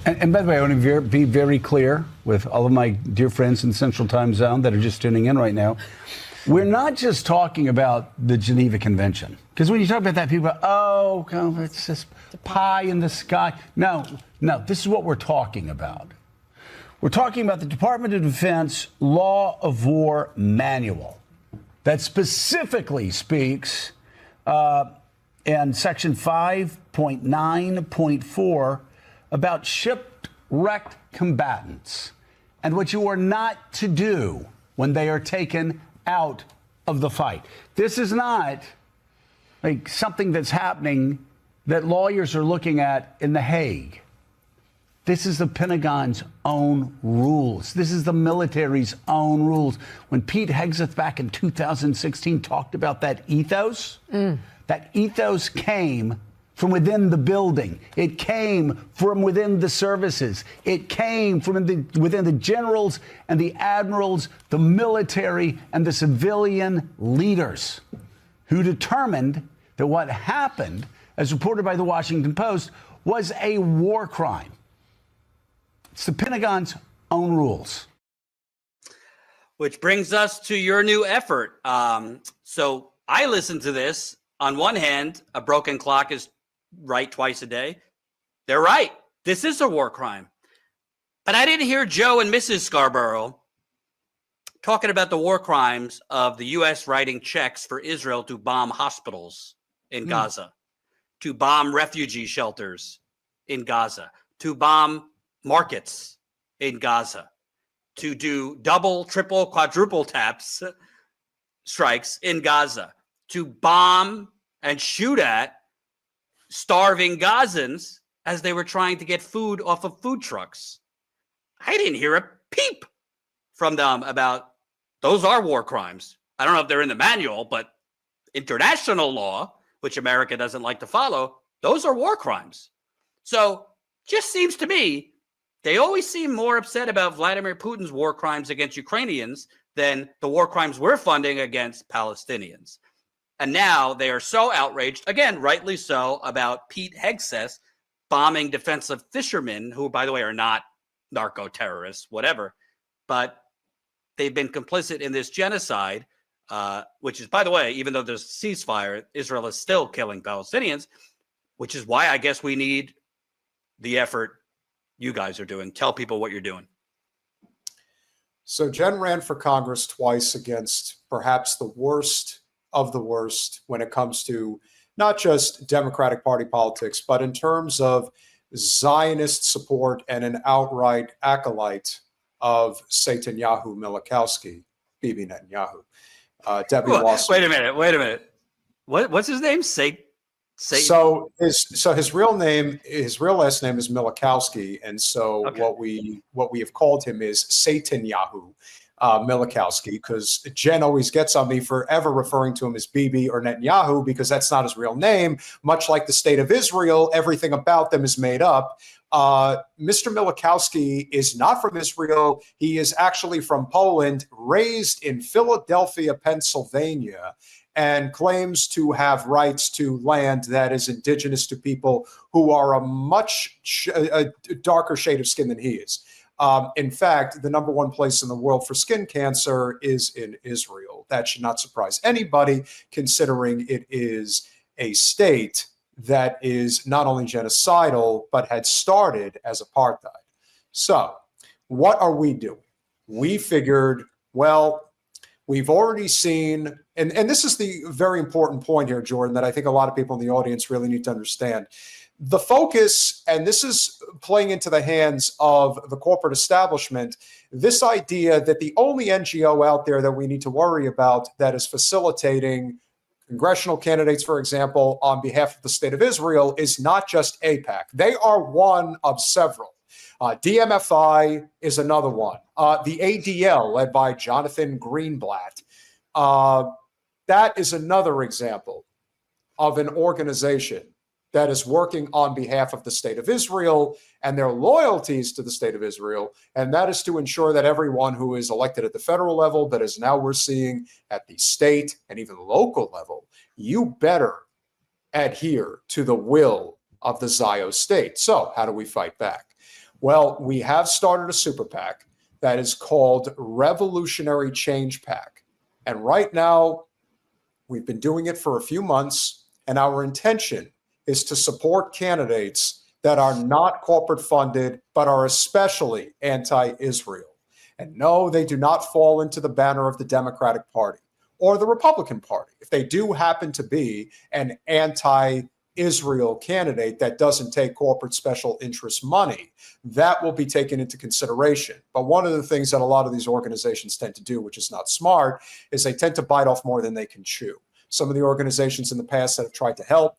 And by the way, I want to be very clear with all of my dear friends in the Central Time Zone that are just tuning in right now. We're not just talking about the Geneva Convention. Because when you talk about that, people go, oh, it's just pie in the sky. No, this is what we're talking about. We're talking about the Department of Defense Law of War Manual that specifically speaks in Section 5.9.4 about shipwrecked combatants and what you are not to do when they are taken out of the fight. This is not like something that's happening that lawyers are looking at in The Hague. This is the Pentagon's own rules. This is the military's own rules. When Pete Hegseth back in 2016 talked about that ethos, that ethos came from within the building. It came from within the services. It came from within the generals and the admirals, the military and the civilian leaders who determined that what happened, as reported by the Washington Post, was a war crime. It's the Pentagon's own rules. Which brings us to your new effort. So I listened to this. On one hand, a broken clock is right twice a day. They're right. This is a war crime. But I didn't hear Joe and Mrs. Scarborough talking about the war crimes of the U.S. writing checks for Israel to bomb hospitals in Gaza, to bomb refugee shelters in Gaza, to bomb markets in Gaza, to do double, triple, quadruple taps strikes in Gaza, to bomb and shoot at starving Gazans as they were trying to get food off of food trucks. I didn't hear a peep from them about those are war crimes. I don't know if they're in the manual, but international law, which America doesn't like to follow, those are war crimes. So just seems to me they always seem more upset about Vladimir Putin's war crimes against Ukrainians than the war crimes we're funding against Palestinians. And now they are so outraged, again, rightly so, about Pete Hegseth bombing defensive fishermen, who, by the way, are not narco-terrorists, whatever. But they've been complicit in this genocide, which is, by the way, even though there's a ceasefire, Israel is still killing Palestinians, which is why I guess we need the effort you guys are doing. Tell people what you're doing. So Jen ran for Congress twice against perhaps the worst of the worst when it comes to not just Democratic Party politics, but in terms of Zionist support and an outright acolyte of Netanyahu Milikowski, Bibi Netanyahu. Debbie Wasserman. Wait a minute. What's his name? So his real last name is Milikowski, and so okay. what we have called him is Satanyahu Milikowski, because Jen always gets on me for ever referring to him as Bibi or Netanyahu, because that's not his real name. Much like the state of Israel, everything about them is made up. Mr. Milikowski is not from Israel. He is actually from Poland, raised in Philadelphia, Pennsylvania, and claims to have rights to land that is indigenous to people who are a much darker shade of skin than he is. In fact, the number one place in the world for skin cancer is in Israel. That should not surprise anybody, considering it is a state that is not only genocidal, but had started as apartheid. So what are we doing? We figured, well, we've already seen, and this is the very important point here, Jordan, that I think a lot of people in the audience really need to understand. The focus, and this is playing into the hands of the corporate establishment, this idea that the only NGO out there that we need to worry about that is facilitating congressional candidates, for example, on behalf of the state of Israel is not just AIPAC. They are one of several. DMFI is another one. The ADL, led by Jonathan Greenblatt, that is another example of an organization that is working on behalf of the state of Israel and their loyalties to the state of Israel. And that is to ensure that everyone who is elected at the federal level, but as now we're seeing at the state and even local level, you better adhere to the will of the Zio state. So how do we fight back? Well, we have started a super PAC that is called Revolutionary Change PAC. And right now, we've been doing it for a few months, and our intention is to support candidates that are not corporate funded, but are especially anti-Israel. And no, they do not fall into the banner of the Democratic Party or the Republican Party. If they do happen to be an anti-Israel candidate that doesn't take corporate special interest money, that will be taken into consideration. But one of the things that a lot of these organizations tend to do, which is not smart, is they tend to bite off more than they can chew. Some of the organizations in the past that have tried to help,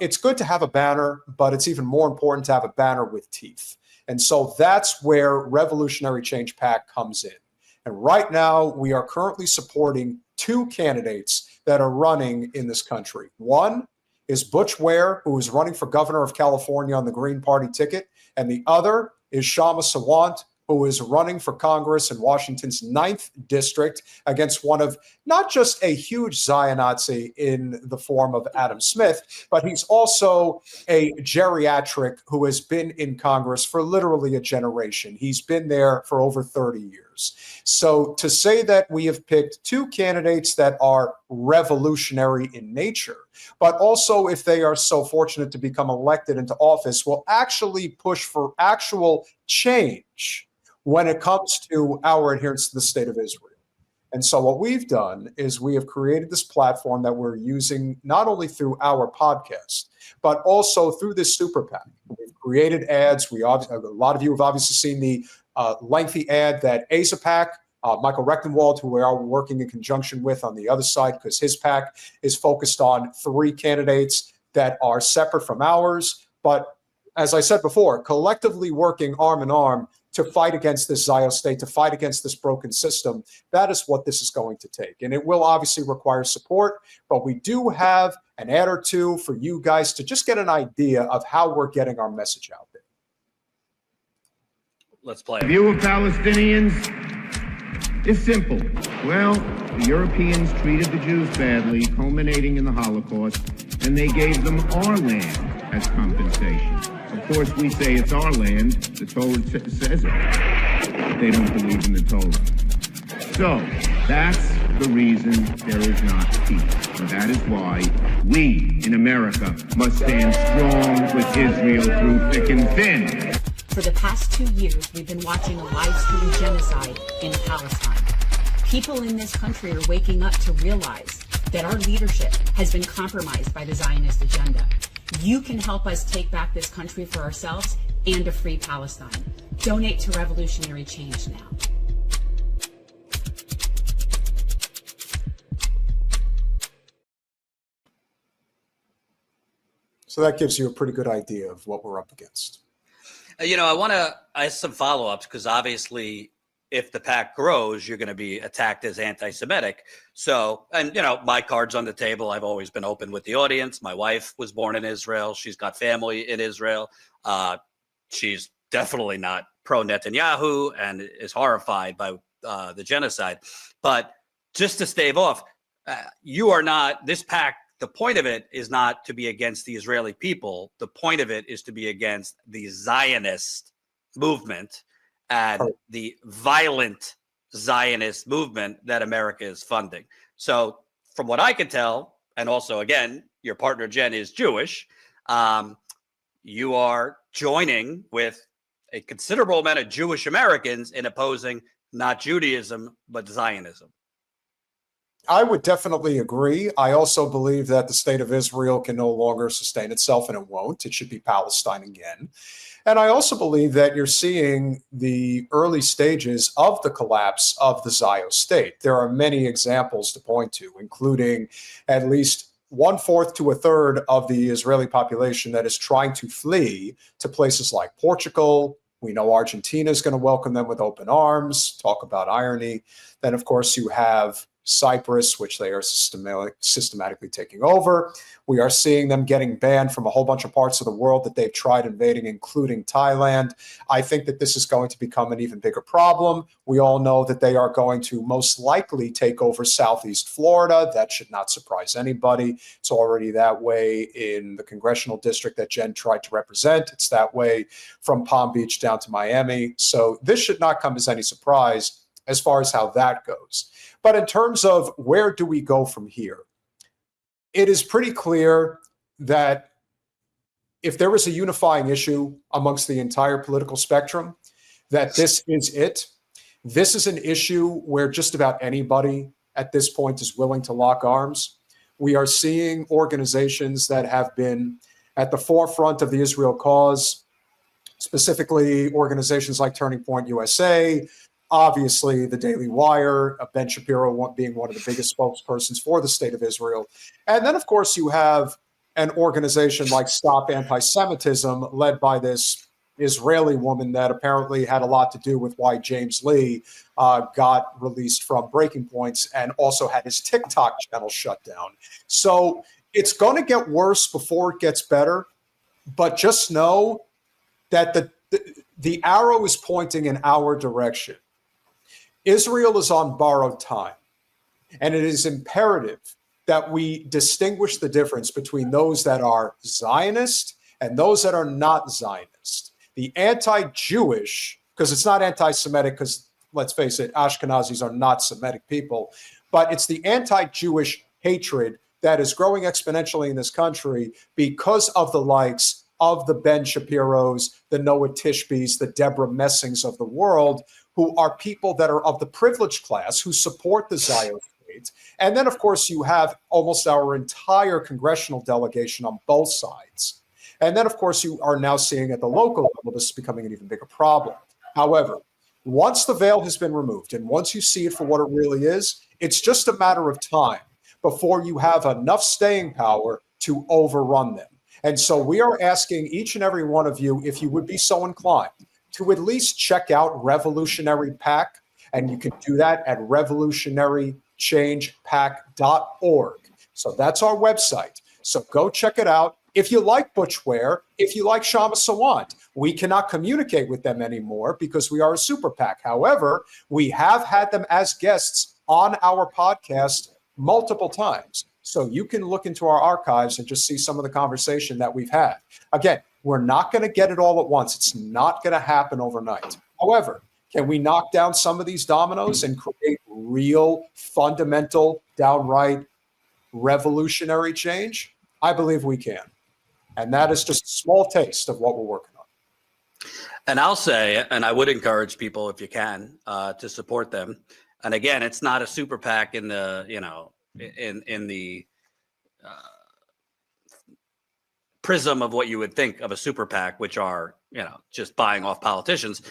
it's good to have a banner, but it's even more important to have a banner with teeth. And so that's where Revolutionary Change PAC comes in. And right now, we are currently supporting two candidates that are running in this country. One is Butch Ware, who is running for governor of California on the Green Party ticket. And the other is Shama Sawant, who is running for Congress in Washington's 9th district against one of not just a huge Zionazi in the form of Adam Smith, but he's also a geriatric who has been in Congress for literally a generation. He's been there for over 30 years. So to say that we have picked two candidates that are revolutionary in nature, but also if they are so fortunate to become elected into office, will actually push for actual change when it comes to our adherence to the state of Israel. And so what we've done is we have created this platform that we're using not only through our podcast, but also through this super PAC. We've created ads. A lot of you have obviously seen the lengthy ad that AIPAC, Michael Rechtenwald, who we are working in conjunction with on the other side, because his PAC is focused on 3 candidates that are separate from ours. But as I said before, collectively working arm in arm to fight against this Zio state, to fight against this broken system. That is what this is going to take. And it will obviously require support, but we do have an ad or two for you guys to just get an idea of how we're getting our message out there. Let's play. The view of Palestinians is simple. Well, the Europeans treated the Jews badly, culminating in the Holocaust, and they gave them our land as compensation. Of course, we say it's our land. The Torah says it. They don't believe in the Torah. So that's the reason there is not peace. And that is why we in America must stand strong with Israel through thick and thin. For the past 2 years, we've been watching a live-stream genocide in Palestine. People in this country are waking up to realize that our leadership has been compromised by the Zionist agenda. You can help us take back this country for ourselves and to free Palestine. Donate to Revolutionary Change now. So that gives you a pretty good idea of what we're up against. I want to ask some follow-ups because obviously if the PAC grows, you're going to be attacked as anti-Semitic. So, and my card's on the table. I've always been open with the audience. My wife was born in Israel. She's got family in Israel. She's definitely not pro-Netanyahu and is horrified by the genocide. But just to stave off, you are not, this PAC, the point of it is not to be against the Israeli people. The point of it is to be against the Zionist movement and the violent Zionist movement that America is funding. So from what I can tell, and also, again, your partner, Jen, is Jewish, you are joining with a considerable amount of Jewish Americans in opposing not Judaism, but Zionism. I would definitely agree. I also believe that the state of Israel can no longer sustain itself, and it won't. It should be Palestine again. And I also believe that you're seeing the early stages of the collapse of the Zio state. There are many examples to point to, including at least 1/4 to 1/3 of the Israeli population that is trying to flee to places like Portugal. We know Argentina is going to welcome them with open arms. Talk about irony. Then, of course, you have Cyprus, which they are systematically taking over. We are seeing them getting banned from a whole bunch of parts of the world that they've tried invading, including Thailand. I think that this is going to become an even bigger problem. We all know that they are going to most likely take over Southeast Florida. That should not surprise anybody. It's already that way in the congressional district that Jen tried to represent. It's that way from Palm Beach down to Miami. So this should not come as any surprise as far as how that goes. But in terms of where do we go from here, it is pretty clear that if there was a unifying issue amongst the entire political spectrum, that this is it. This is an issue where just about anybody at this point is willing to lock arms. We are seeing organizations that have been at the forefront of the Israel cause, specifically organizations like Turning Point USA, obviously the Daily Wire, Ben Shapiro being one of the biggest spokespersons for the state of Israel. And then, of course, you have an organization like Stop Anti-Semitism, led by this Israeli woman that apparently had a lot to do with why James Lee got released from Breaking Points and also had his TikTok channel shut down. So it's going to get worse before it gets better. But just know that the arrow is pointing in our direction. Israel is on borrowed time, and it is imperative that we distinguish the difference between those that are Zionist and those that are not Zionist. The anti-Jewish, because it's not anti-Semitic, because let's face it, Ashkenazis are not Semitic people, but it's the anti-Jewish hatred that is growing exponentially in this country because of the likes of the Ben Shapiros, the Noah Tishbys, the Deborah Messings of the world, who are people that are of the privileged class who support the Zionist state. And then, of course, you have almost our entire congressional delegation on both sides. And then, of course, you are now seeing at the local level, this is becoming an even bigger problem. However, once the veil has been removed and once you see it for what it really is, it's just a matter of time before you have enough staying power to overrun them. And so we are asking each and every one of you, if you would be so inclined, to at least check out Revolutionary PAC, and you can do that at revolutionarychangepac.org. So that's our website. So go check it out. If you like Butch Ware, if you like Shama Sawant, we cannot communicate with them anymore because we are a super PAC. However, we have had them as guests on our podcast multiple times. So you can look into our archives and just see some of the conversation that we've had. Again, we're not going to get it all at once. It's not going to happen overnight. However, can we knock down some of these dominoes and create real, fundamental, downright revolutionary change? I believe we can. And that is just a small taste of what we're working on. And I'll say, and I would encourage people, if you can, to support them. And again, it's not a super PAC in the, in the prism of what you would think of a super PAC, which are, just buying off politicians.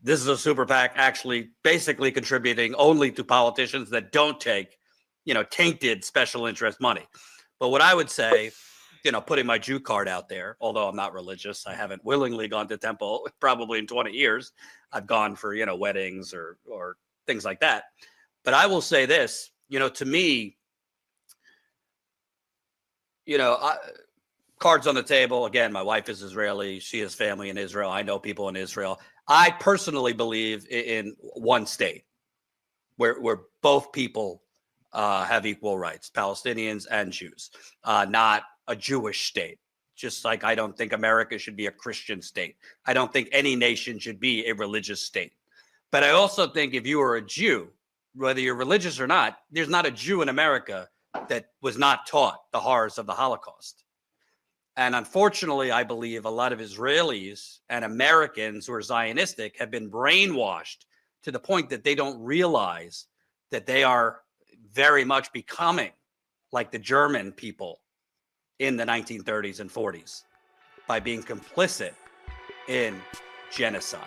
This is a super PAC actually basically contributing only to politicians that don't take, tainted special interest money. But what I would say, putting my Jew card out there, although I'm not religious, I haven't willingly gone to temple probably in 20 years. I've gone for, weddings or things like that. But I will say this, to me, cards on the table. Again, my wife is Israeli. She has family in Israel. I know people in Israel. I personally believe in one state where both people have equal rights, Palestinians and Jews, not a Jewish state. Just like I don't think America should be a Christian state. I don't think any nation should be a religious state. But I also think if you are a Jew, whether you're religious or not, there's not a Jew in America that was not taught the horrors of the Holocaust. And unfortunately, I believe a lot of Israelis and Americans who are Zionistic have been brainwashed to the point that they don't realize that they are very much becoming like the German people in the 1930s and 40s by being complicit in genocide.